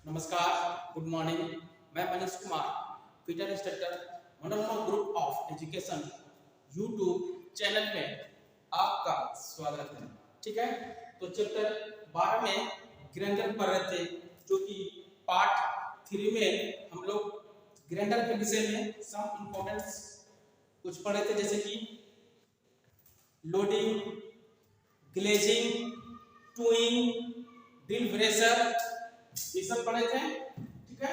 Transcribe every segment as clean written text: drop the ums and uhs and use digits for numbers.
नमस्कार, good morning. मैं Manish Kumar, fitter instructor, Manorama group of education YouTube channel में आपका स्वागत है। ठीक है, तो चैप्टर 12 में ग्राइंडर पढ़ रहे थे, जो कि पार्ट 3 में हम लोग ग्राइंडर के विषय में सम इम्पोर्टेंट्स कुछ पढ़े थे, जैसे कि लोडिंग, ग्लेजिंग, टूइंग, ड्रिल ब्रेसर, ये सब पढ़े थे। ठीक है,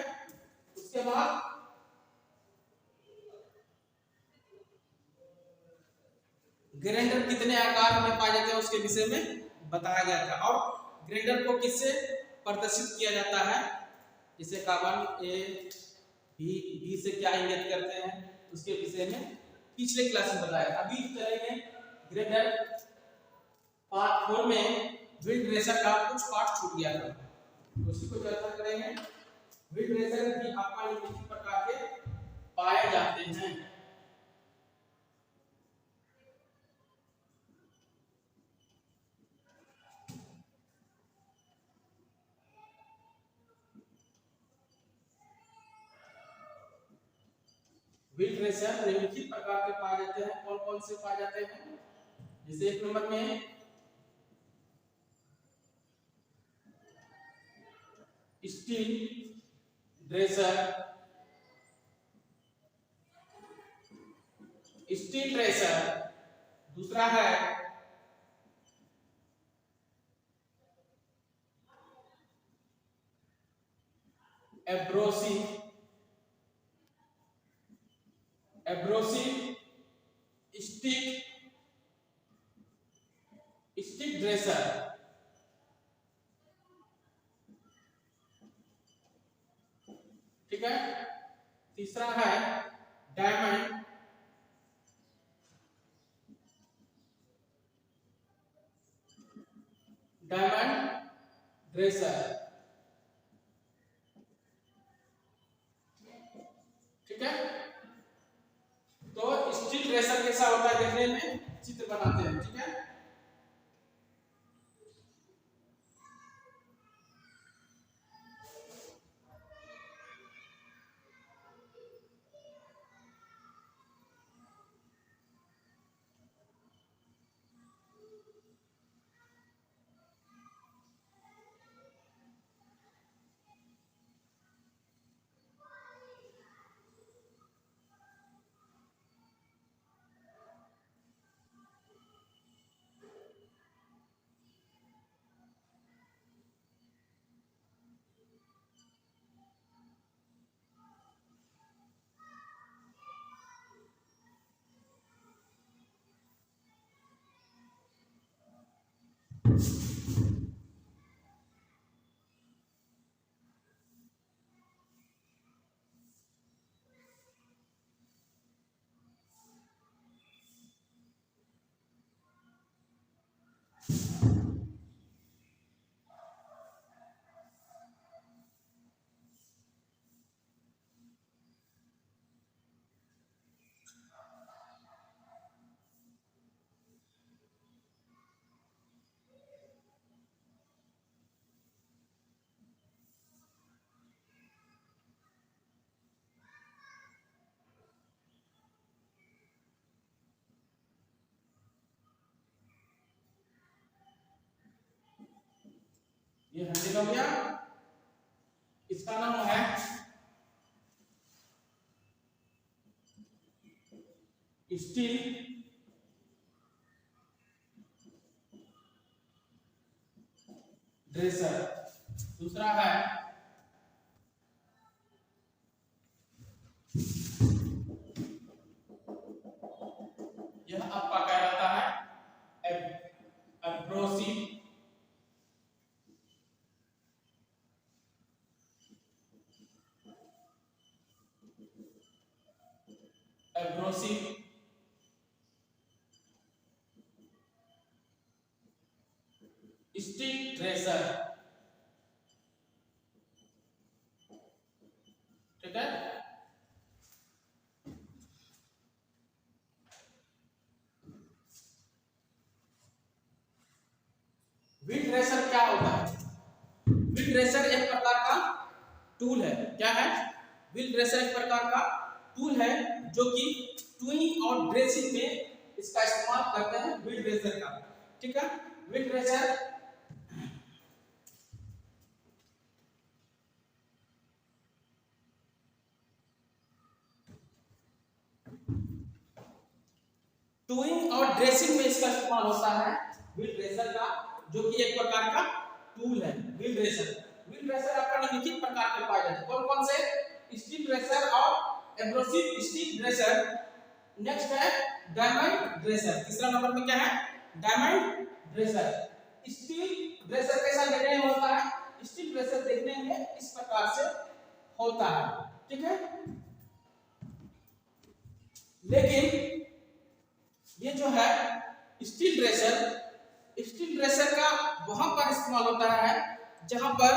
उसके बाद ग्राइंडर कितने आकार में पाए जाते हैं उसके विषय में बताया गया था, और ग्राइंडर को किससे प्रदर्शित किया जाता है, जिसे कार्बन ए बी से क्या इंगित करते हैं उसके विषय में पिछले क्लास में बताया। अभी चलेंगे ग्राइंडर पार्ट 4 में। व्हील ड्रेसर का कुछ पार्ट छूट गया था, उसी को चर्चा करेंगे। व्हील ड्रेसर भी आपका निम्नलिखित प्रकार के पाए जाते हैं। व्हील ड्रेसर निम्नलिखित प्रकार के पाए जाते हैं। कौन कौन से पाए जाते हैं? जैसे एक नंबर में स्टील ड्रेसर, स्टील ड्रेसर। दूसरा है एब्रोसिव, एब्रोसिव स्टिक, स्टिक ड्रेसर। ठीक है, तीसरा है डायमंड, डायमंड ड्रेसर। ठीक है, तो स्टील ड्रेसर कैसा होता है देखने में, चित्र बनाते हैं। ठीक है, ये हैंडल हो गया। इसका नाम है स्टील ड्रेसर। दूसरा है यह आपका कहलाता है एब्रोसिव, एब्रोसिव स्टिक ड्रेसर। ठीक है, व्हील ड्रेसर क्या होता है? व्हील ड्रेसर एक प्रकार का टूल है। क्या है? व्हील ड्रेसर एक प्रकार का टूल है जो कि टूइंग और ड्रेसिंग में इसका इस्तेमाल करते हैं, व्हील ड्रेसर का। ठीक है, व्हील ड्रेसर टूइंग और ड्रेसिंग में इसका इस्तेमाल होता है, व्हील ड्रेसर का, जो कि एक प्रकार का टूल है। व्हील ड्रेसर, व्हील ड्रेसर आपका निम्नलिखित प्रकार के पाए जाते हैं। कौन कौन से? स्टील ड्रेसर और एब्रोसिव स्टील ड्रेसर। नेक्स्ट है डायमंड ड्रेसर। तीसरा नंबर में क्या है? Diamond dresser. स्टील ड्रेसर कैसा देखने में होता है? स्टील ड्रेसर देखने में इस प्रकार से होता है। ठीक है, लेकिन ये जो है स्टील ड्रेसर, स्टील ड्रेसर का वहां पर इस्तेमाल होता है जहां पर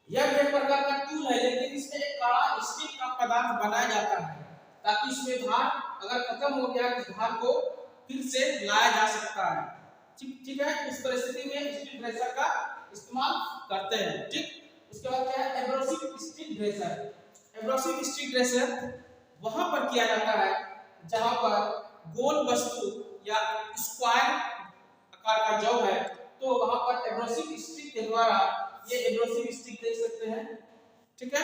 यह एक प्रकार का टूल है, लेकिन इसमें एक कड़ा स्टील का पदार्थ बनाया जाता है ताकि इसमें भार अगर खत्म हो गया तो भार को फिर से लाया जा सकता है। ठीक है, उस परिस्थिति में स्टील ड्रेसर का इस्तेमाल करते हैं। ठीक, उसके बाद क्या है? एब्रोसिव स्टील ड्रेसर। एब्रोसिव स्टील ड्रेसर वहां पर किया जाता है जहां पर गोल वस्तु या स्क्वायर आकार का जॉब है, तो वहां पर एब्रोसिव स्टिक के द्वारा, ये एब्रोसिव स्टिक देख सकते हैं। ठीक है,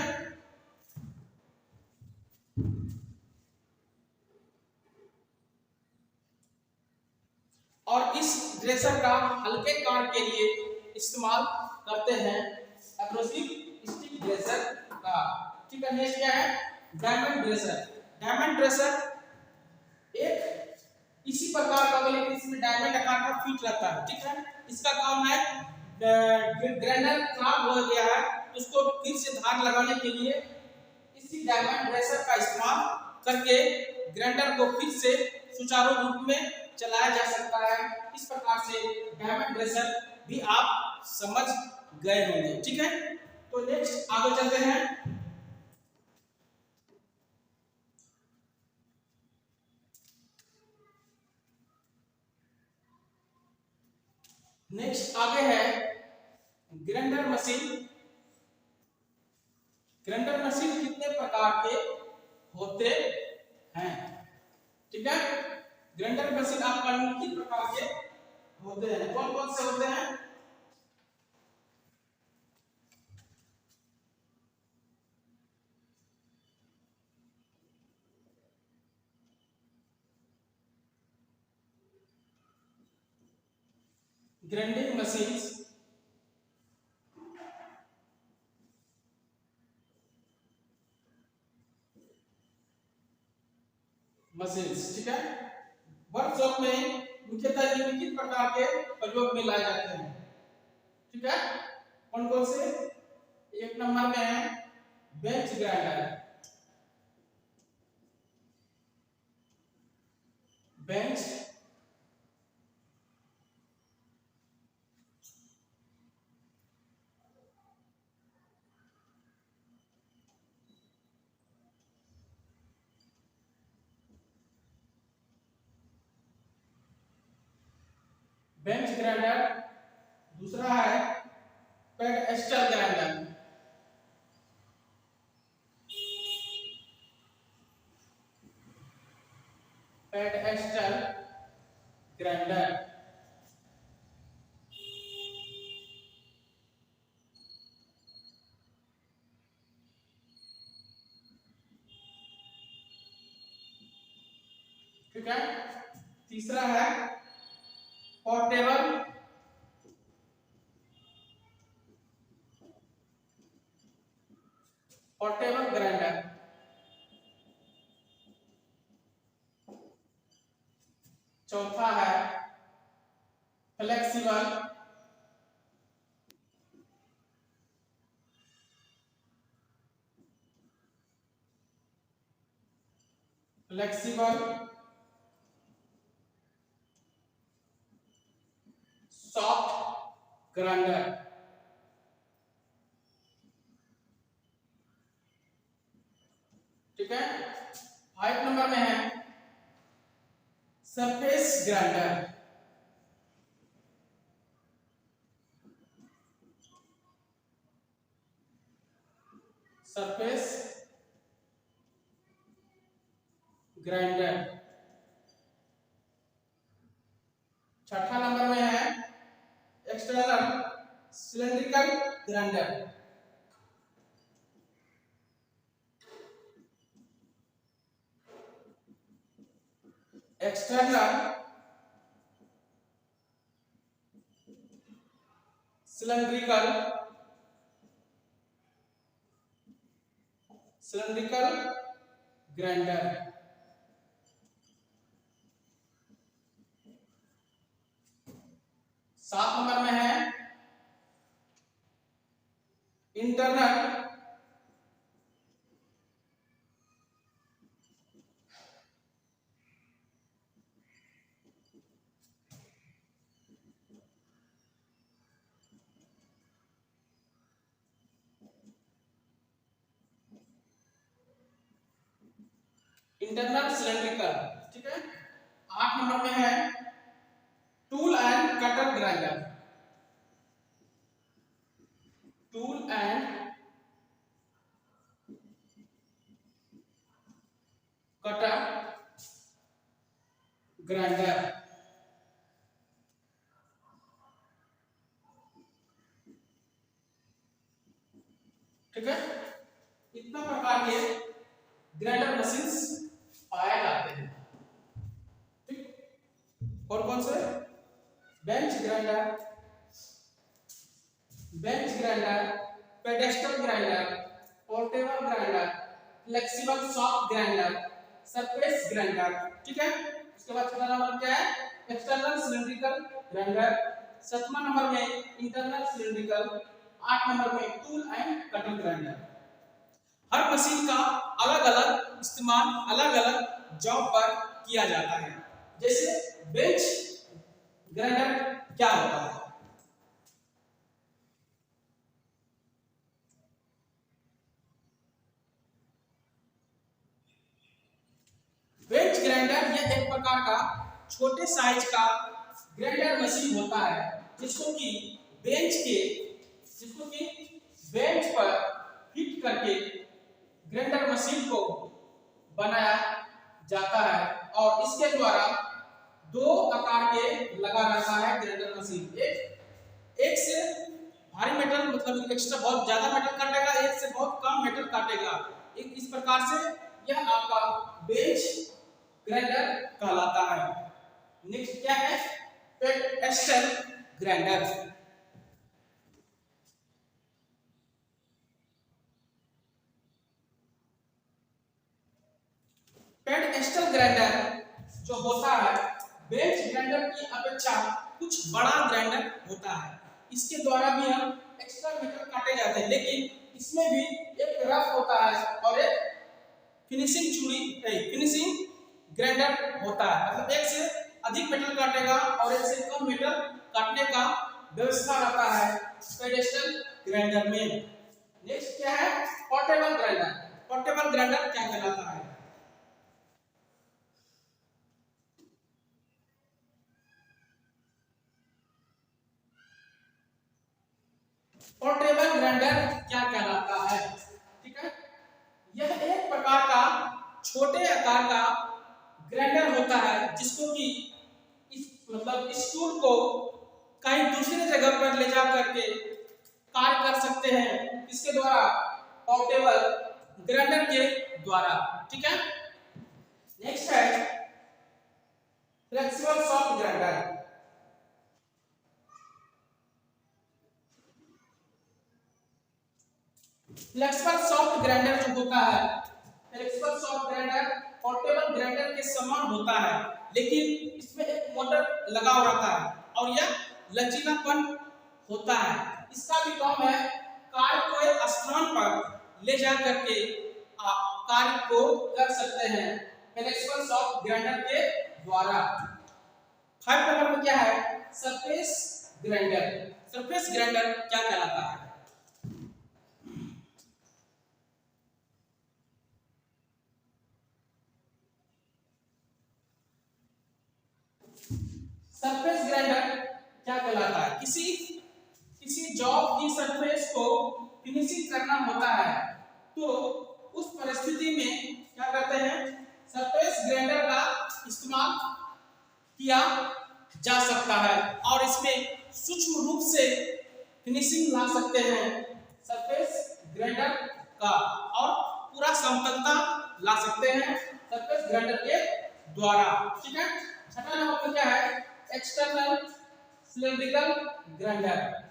और इस ड्रेसर का हल्के कार्य के लिए इस्तेमाल करते हैं, एब्रोसिव स्टिक ड्रेसर का। ठीक है, नेक्स्ट क्या है? Diamond dresser. डायमंड ड्रेसर एक इसी प्रकार का, लेकिन इसमें डायमंड आकार का फीट रहता है। ठीक है, इसका काम है ग्राइंडर खराब हो गया है तो उसको फिर से धार लगाने के लिए इसी डायमंड ड्रेसर का इस्तेमाल करके ग्राइंडर को फिर से सुचारू रूप में चलाया जा सकता है। इस प्रकार से डायमंड ड्रेसर भी आप समझ गए होंगे। ठीक है, तो नेक्स्ट आगे चलते हैं। नेक्स्ट आगे है ग्राइंडर मशीन। ग्राइंडर मशीन कितने प्रकार के होते हैं? ठीक है, ग्राइंडर मशीन आपका निम्नलिखित प्रकार के होते हैं। कौन कौन से होते हैं? ग्राइंडिंग मशीन्स, ठीक है, वर्कशॉप में मुख्यतः निम्नलिखित प्रकार के प्रयोग में लाए जाते हैं। ठीक है, कौन कौन से? एक नंबर में है bench grinder. Bench bench grinder. दूसरा है पेडस्टल ग्राइंडर। Pedestal grinder. ठीक है, तीसरा है पोर्टेबल पोर्टेबल ग्राइंडर। चौथा है फ्लेक्सिबल फ्लेक्सिबल सॉफ्ट ग्राइंडर। ठीक है, 5 नंबर में है सरफेस ग्राइंडर। Surface grinder. छठा नंबर में है external cylindrical grinder. External cylindrical grinder. सात नंबर में है इंटरनल सिलेंड्रिकल। ठीक है। आठ नंबर में है tool end cutter grinder. Tool end cutter grinder. ठीक है। इतना प्रकार के ग्राइंडर मशीन्स पाए जाते हैं। ठीक। और कौन से? Bench grinder, pedestal grinder, portable grinder, flexible soft grinder, surface grinder. ठीक है। उसके बाद छठा नंबर क्या है? External cylindrical grinder. सातवां नंबर में इंटरनल सिलेंड्रिकल। आठ नंबर में टूल एंड कटर ग्राइंडर। हर मशीन का अलग अलग इस्तेमाल अलग अलग जॉब पर किया जाता है। जैसे बेंच ग्राइंडर क्या होता है? बेंच ग्राइंडर यह एक प्रकार का छोटे साइज का ग्राइंडर मशीन होता है जिसको कि बेंच पर फिट करके ग्राइंडर मशीन को बनाया जाता है और इसके द्वारा दो आकार के लगा रहता है ग्राइंडर मशीन। एक से भारी मेटल मतलब एक्स्ट्रा बहुत ज्यादा मेटल काटेगा, एक से बहुत कम मेटल काटेगा। एक इस प्रकार से यह आपका बेंच ग्राइंडर कहलाता है। नेक्स्ट क्या है? Pedestal grinder. पेडेस्टल ग्राइंडर जो होता है बेंच ग्राइंडर की अपेक्षा कुछ बड़ा ग्राइंडर होता है। इसके द्वारा भी हम एक्स्ट्रा मेटल काटे जाते हैं, लेकिन इसमें भी एक रफ होता है और एक फिनिशिंग ग्राइंडर होता है। मतलब एक से अधिक मेटल काटेगा और एक से कम मेटल काटने का व्यवस्था रहता है पेडेस्टल ग्राइंडर में। नेक्स्ट क्या है? Portable grinder. पोर्टेबल ग्राइंडर क्या कहलाता है? पोर्टेबल ग्राइंडर क्या कहलाता है? ठीक है। यह एक प्रकार का छोटे आकार का ग्राइंडर होता है जिसको कि इस टूल को कहीं दूसरी जगह पर ले जा करके कार्य कर सकते हैं इसके द्वारा, पोर्टेबल ग्राइंडर के द्वारा। ठीक है। नेक्स्ट है flexible soft grinder. Flexible soft grinder जो होता है, flexible soft grinder portable grinder के समान होता है, लेकिन इसमें एक मोटर लगा हुआ रहता है और यह लचीलापन होता है। इसका भी काम है कार्य को एक स्थान पर ले जा करके आप कार्य को कर सकते हैं फ्लेक्सिबल सॉफ्ट ग्राइंडर के द्वारा। 5 नंबर में क्या है? Surface grinder. सरफेस ग्राइंडर क्या कहलाता है? सरफेस ग्राइंडर क्या कहलाता है? किसी जॉब की सरफेस को फिनिशिंग करना होता है तो उस परिस्थिति में क्या करते हैं, सरफेस ग्राइंडर का इस्तेमाल किया जा सकता है और इसमें सूक्ष्म रूप से फिनिशिंग ला सकते हैं सरफेस ग्राइंडर का, और पूरा समतलता ला सकते हैं सरफेस ग्राइंडर के द्वारा। ठीक है, छठा नंबर क्या है, external cylindrical grinder.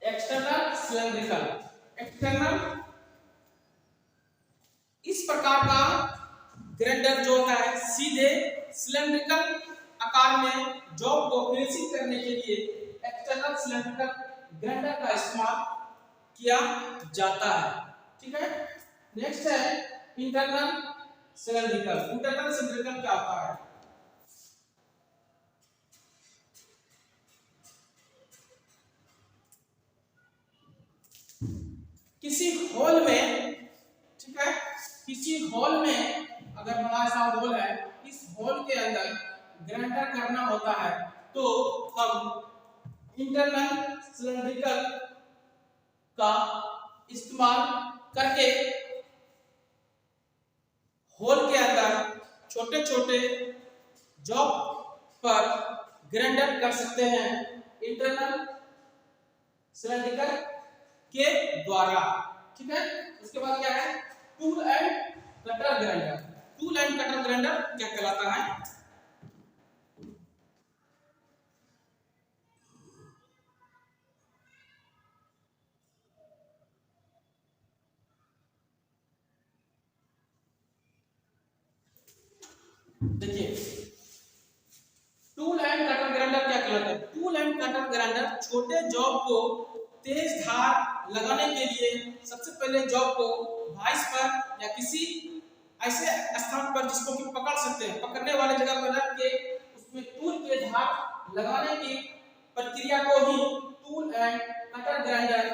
External cylindrical, external इस प्रकार का ग्राइंडर जो होता है सीधे सिलेंड्रिकल आकार में जॉब को फिनिशिंग करने के लिए एक्सटर्नल सिलेंड्रिकल ग्राइंडर का इस्तेमाल किया जाता है। ठीक है, नेक्स्ट है इंटरनल सिलेंड्रिकल। इंटरनल सिलेंड्रिकल क्या होता है, किसी हॉल में, ठीक है, किसी हॉल में अगर बड़ा सा हॉल है, इस हॉल के अंदर ग्राइंडर करना होता है तो हम इंटरनल सिलेंड्रिकल का इस्तेमाल करके हॉल के अंदर छोटे छोटे जॉब पर ग्राइंडर कर सकते हैं इंटरनल सिलेंड्रिकल के द्वारा। ठीक है, उसके बाद क्या है, tool end cutter grinder. Tool end cutter grinder क्या कहलाता है, देखिए टूल एंड कटर ग्राइंडर क्या कहलाता है। टूल एंड कटर ग्राइंडर छोटे जॉब को तेज धार लगाने के लिए सबसे पहले जॉब को वाइस पर या किसी ऐसे स्थान पर जिसको कि पकड़ सकते हैं, पकड़ने वाले जगह पर रख के उसमें टूल के धार लगाने की प्रक्रिया को ही टूल एंड कटर ग्राइंडर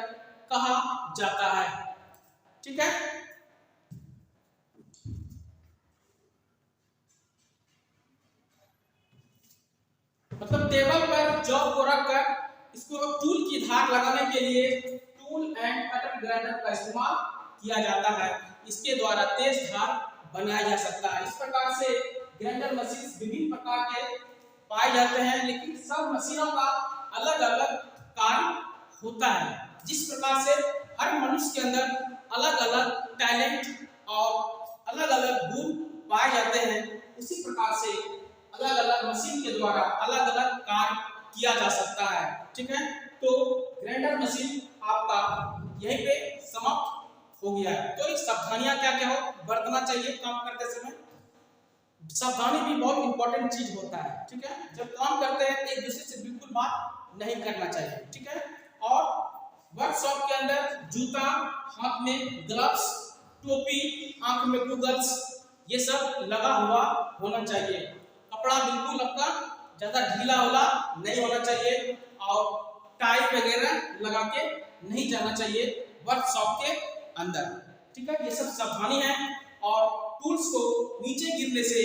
कहा जाता है। ठीक है, मतलब टेबल पर जॉब को रखकर इसको टूल की धार लगाने के लिए टूल एंड कटर ग्राइंडर का इस्तेमाल किया जाता है। इसके द्वारा तेज धार बनाया जा सकता है। इस प्रकार से ग्राइंडर मशीन विभिन्न प्रकार के पाए जाते हैं, लेकिन सब मशीनों का अलग अलग कार्य होता है। जिस प्रकार से हर मनुष्य के अंदर अलग अलग टैलेंट और अलग अलग गुण पाए जाते हैं, उसी प्रकार से अलग अलग मशीन के द्वारा अलग अलग कार्य किया जा सकता है। ठीक है, तो ग्राइंडर मशीन आपका यहीं पे समाप्त हो गया है। तो इस सावधानियां क्या क्या हो बरतना चाहिए काम करते समय। सावधानी भी बहुत इंपॉर्टेंट चीज होता है। ठीक है, जब काम करते हैं एक दूसरे से बिल्कुल बात नहीं करना चाहिए। ठीक है, और वर्कशॉप के अंदर जूता, हाथ में ग्लव्स, टोपी, आंख में गूगल्स, ये सब लगा हुआ होना चाहिए। कपड़ा बिल्कुल आपका ज्यादा ढीला होला नहीं होना चाहिए और टाई वगैरह लगा के नहीं जाना चाहिए वर्कशॉप के अंदर। ठीक है, ये सब सावधानी है और टूल्स को नीचे गिरने से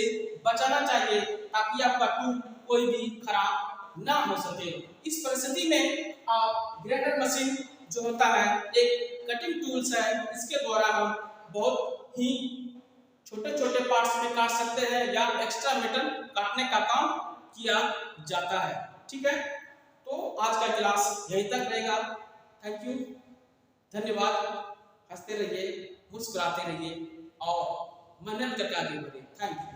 बचाना चाहिए ताकि आपका टूल कोई भी खराब ना हो सके। इस परिस्थिति में आप ग्राइंडर मशीन जो होता है एक कटिंग टूल्स है, इसके द्वारा हम बहुत ही छोटे छोटे पार्ट्स में काट सकते हैं या एक्स्ट्रा मेटल काटने का काम किया जाता है। ठीक है, तो आज का क्लास यहीं तक रहेगा। थैंक यू, धन्यवाद। हंसते रहिए, मुस्कुराते रहिए और मेहनत करके आगे बढ़िए। Thank you.